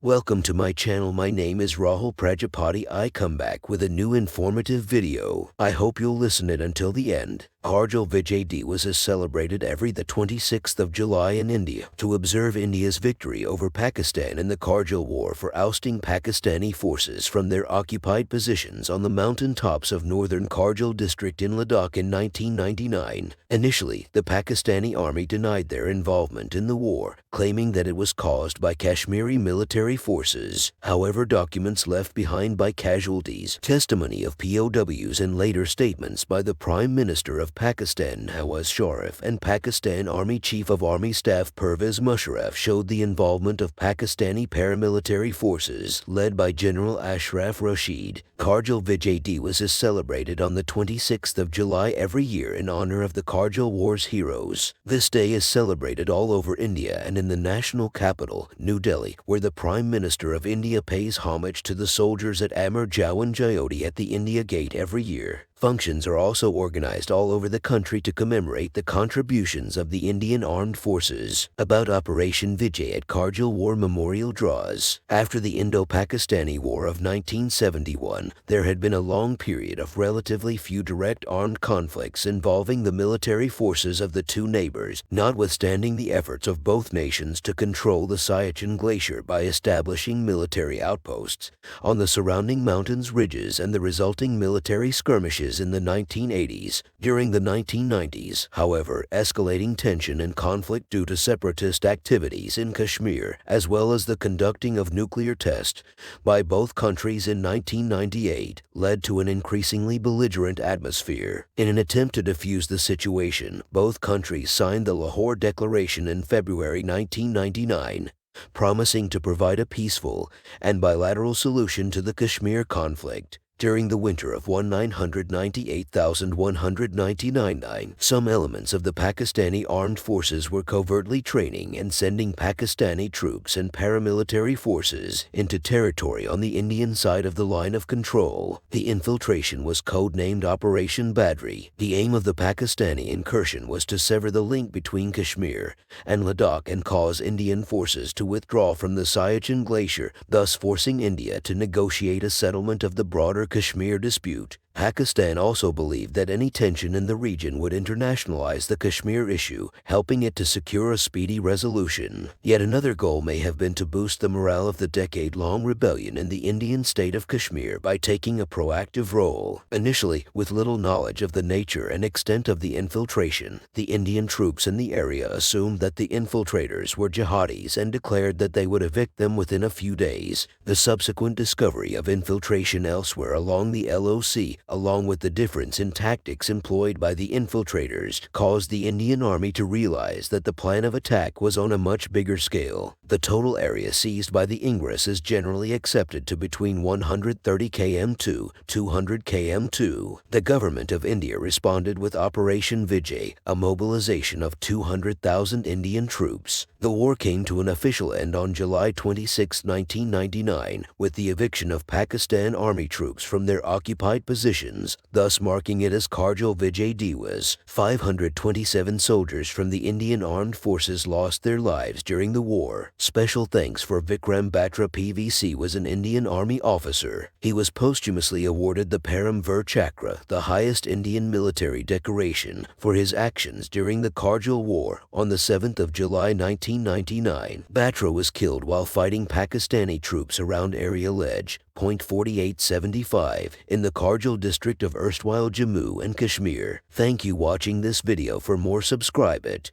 Welcome to my channel. My name is Rahul Prajapati. I come back with a new informative video. I hope you'll listen it until the end. Kargil VijayDiwas is celebrated every the 26th of July in India to observe India's victory over Pakistan in the Kargil War for ousting Pakistani forces from their occupied positions on the mountain tops of northern Kargil district in Ladakh in 1999. Initially, the Pakistani army denied their involvement in the war, claiming that it was caused by Kashmiri military forces. However, documents left behind by casualties, testimony of POWs, and later statements by the Prime Minister of Pakistan Nawaz Sharif and Pakistan Army Chief of Army Staff Pervez Musharraf showed the involvement of Pakistani paramilitary forces led by General Ashraf Rashid. Kargil VijayDiwas is celebrated on the 26th of July every year in honor of the Kargil War's heroes. This day is celebrated all over India and in the national capital, New Delhi, where the Prime Minister of India pays homage to the soldiers at Amar Jawan Jyoti at the India Gate every year. Functions are also organized all over the country to commemorate the contributions of the Indian Armed Forces. About Operation Vijay at Kargil War Memorial draws. After the Indo-Pakistani War of 1971, there had been a long period of relatively few direct armed conflicts involving the military forces of the two neighbors, notwithstanding the efforts of both nations to control the Siachen Glacier by establishing military outposts on the surrounding mountains ridges and the resulting military skirmishes in the 1980s. During the 1990s, however, escalating tension and conflict due to separatist activities in Kashmir, as well as the conducting of nuclear tests by both countries in 1998, led to an increasingly belligerent atmosphere. In an attempt to defuse the situation, both countries signed the Lahore Declaration in February 1999, promising to provide a peaceful and bilateral solution to the Kashmir conflict. During the winter of 1998-199, some elements of the Pakistani armed forces were covertly training and sending Pakistani troops and paramilitary forces into territory on the Indian side of the line of control. The infiltration was codenamed Operation Badri. The aim of the Pakistani incursion was to sever the link between Kashmir and Ladakh and cause Indian forces to withdraw from the Siachen Glacier, thus forcing India to negotiate a settlement of the broader Kashmir dispute. Pakistan also believed that any tension in the region would internationalize the Kashmir issue, helping it to secure a speedy resolution. Yet another goal may have been to boost the morale of the decade-long rebellion in the Indian state of Kashmir by taking a proactive role. Initially, with little knowledge of the nature and extent of the infiltration, the Indian troops in the area assumed that the infiltrators were jihadis and declared that they would evict them within a few days. The subsequent discovery of infiltration elsewhere along the LOC, along with the difference in tactics employed by the infiltrators, caused the Indian Army to realize that the plan of attack was on a much bigger scale. The total area seized by the Ingress is generally accepted to between 130 km to 200 km. The government of India responded with Operation Vijay, a mobilization of 200,000 Indian troops. The war came to an official end on July 26, 1999, with the eviction of Pakistan Army troops from their occupied positions, thus marking it as Kargil VijayDiwas. 527 soldiers from the Indian Armed Forces lost their lives during the war. Special thanks for Vikram. Batra PVC was an Indian Army officer. He was posthumously awarded the Param Vir Chakra, the highest Indian military decoration, for his actions during the Kargil War on the 7th of July 1999. Batra was killed while fighting Pakistani troops around Area Ledge, .4875, in the Kargil district of erstwhile Jammu and Kashmir. Thank you watching this video. For more, subscribe it.